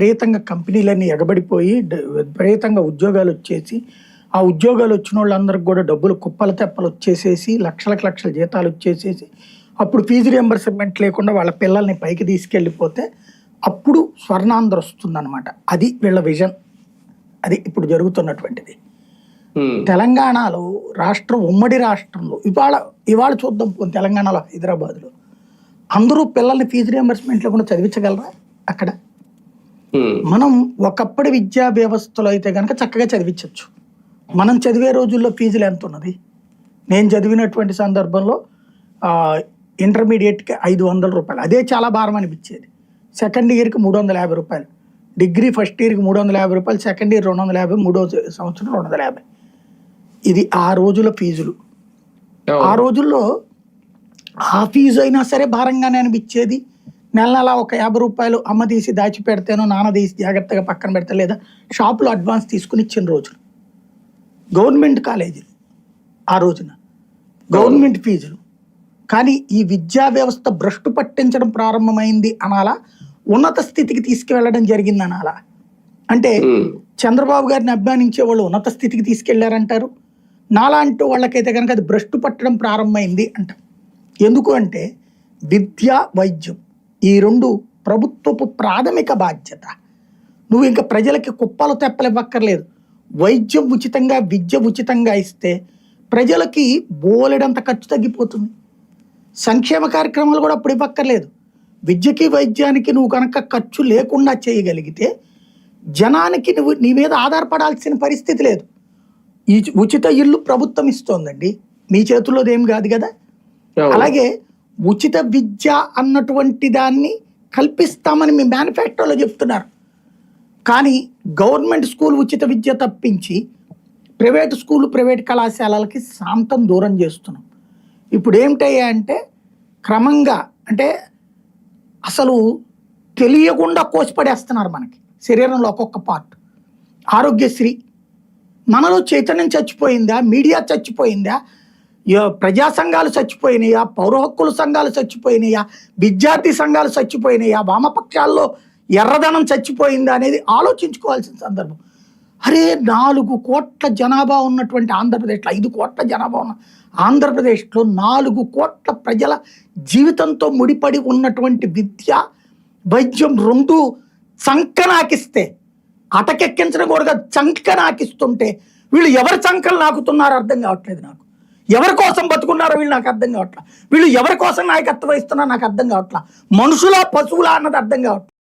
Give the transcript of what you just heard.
విపరీతంగా కంపెనీలన్నీ ఎగబడిపోయి విపరీతంగా ఉద్యోగాలు వచ్చేసి ఆ ఉద్యోగాలు వచ్చిన వాళ్ళందరికి కూడా డబ్బులు కుప్పల తెప్పలు వచ్చేసేసి లక్షలకు లక్షల జీతాలు వచ్చేసేసి అప్పుడు ఫీజు రియంబర్స్మెంట్ లేకుండా వాళ్ళ పిల్లల్ని పైకి తీసుకెళ్ళిపోతే అప్పుడు స్వర్ణాంధ్ర వస్తుందన్నమాట. అది వీళ్ళ విజన్. అది ఇప్పుడు జరుగుతున్నటువంటిది. తెలంగాణలో ఉమ్మడి రాష్ట్రంలో ఇవాళ చూద్దాం. తెలంగాణలో హైదరాబాద్లో అందరూ పిల్లల్ని ఫీజు రియంబర్స్మెంట్ లేకుండా చదివించగలరా? అక్కడ మనం ఒకప్పటి విద్యా వ్యవస్థలో అయితే కనుక చక్కగా చదివించవచ్చు. మనం చదివే రోజుల్లో ఫీజులు ఎంత ఉన్నది? నేను చదివినటువంటి సందర్భంలో ఇంటర్మీడియట్కి 500 రూపాయలు, అదే చాలా భారం అనిపించేది. సెకండ్ ఇయర్కి 350 రూపాయలు, డిగ్రీ ఫస్ట్ ఇయర్కి 350 రూపాయలు, సెకండ్ ఇయర్ 250, మూడో సంవత్సరం 250. ఇది ఆ రోజుల ఫీజులు. ఆ రోజుల్లో ఆ ఫీజు అయినా సరే భారంగానే అనిపించేది. నెల నెల ఒక 50 రూపాయలు అమ్మ తీసి దాచి పెడితేనో నాన్న తీసి జాగ్రత్తగా పక్కన పెడతా, లేదా షాపులో అడ్వాన్స్ తీసుకుని ఇచ్చిన రోజులు. గవర్నమెంట్ కాలేజీలు ఆ రోజున గవర్నమెంట్ ఫీజులు. కానీ ఈ విద్యా వ్యవస్థ భ్రష్టు పట్టించడం ప్రారంభమైంది అనాలా, ఉన్నత స్థితికి తీసుకువెళ్ళడం జరిగింది అనాలా? అంటే చంద్రబాబు గారిని అభిమానించే వాళ్ళు ఉన్నత స్థితికి తీసుకెళ్లారంటారు, నాలాంటి వాళ్ళకైతే కనుక అది భ్రష్టు పట్టడం ప్రారంభమైంది అంటారు. ఎందుకు అంటే విద్య వైద్యం ఈ రెండు ప్రభుత్వపు ప్రాథమిక బాధ్యత. నువ్వు ఇంకా ప్రజలకి కుప్పలు తెప్పలు ఇవ్వక్కర్లేదు. వైద్యం ఉచితంగా, విద్య ఉచితంగా ఇస్తే ప్రజలకి బోలెడంత ఖర్చు తగ్గిపోతుంది. సంక్షేమ కార్యక్రమాలు కూడా అప్పుడు ఇవ్వక్కర్లేదు. విద్యకి వైద్యానికి నువ్వు కనుక ఖర్చు లేకుండా చేయగలిగితే జనానికి నువ్వు నీ మీద ఆధారపడాల్సిన పరిస్థితి లేదు. ఈ ఉచిత ఇల్లు ప్రభుత్వం ఇస్తోందండి, మీ చేతుల్లోది ఏం కాదు కదా. అలాగే ఉచిత విద్య అన్నటువంటి దాన్ని కల్పిస్తామని మీ మేనిఫెస్టోలో చెప్తున్నారు. కానీ గవర్నమెంట్ స్కూల్ ఉచిత విద్య తప్పించి ప్రైవేట్ స్కూలు, ప్రైవేట్ కళాశాలలకి శాంతం దూరం చేస్తున్నాం. ఇప్పుడు ఏమిటయ్యా అంటే క్రమంగా అంటే అసలు తెలియకుండా కోసిపడేస్తున్నారు మనకి శరీరంలో ఒక్కొక్క పార్ట్. ఆరోగ్యశ్రీ మనలో చైతన్యం చచ్చిపోయిందా? మీడియా చచ్చిపోయిందా? ప్రజా సంఘాలు చచ్చిపోయినాయా? పౌర హక్కుల సంఘాలు చచ్చిపోయినాయా? విద్యార్థి సంఘాలు చచ్చిపోయినాయా? వామపక్షాల్లో ఎర్రదనం చచ్చిపోయిందా అనేది ఆలోచించుకోవాల్సిన సందర్భం. అరే 4 కోట్ల జనాభా ఉన్నటువంటి ఆంధ్రప్రదేశ్లో, 5 కోట్ల జనాభా ఉన్న ఆంధ్రప్రదేశ్లో 4 కోట్ల ప్రజల జీవితంతో ముడిపడి ఉన్నటువంటి విద్య వైద్యం రెండు చంకనాకిస్తే, అటకెక్కించడం కూడా చంకనాకిస్తుంటే వీళ్ళు ఎవరి చంకలు నాకుతున్నారో అర్థం కావట్లేదు నాకు. ఎవరి కోసం బతుకున్నారో వీళ్ళు నాకు అర్థం కావట్లా. వీళ్ళు ఎవరి కోసం నాయకత్వం ఇస్తున్నారో నాకు అర్థం కావట్లా. మనుషులా పశువులా అన్నది అర్థం కావట్లేదు.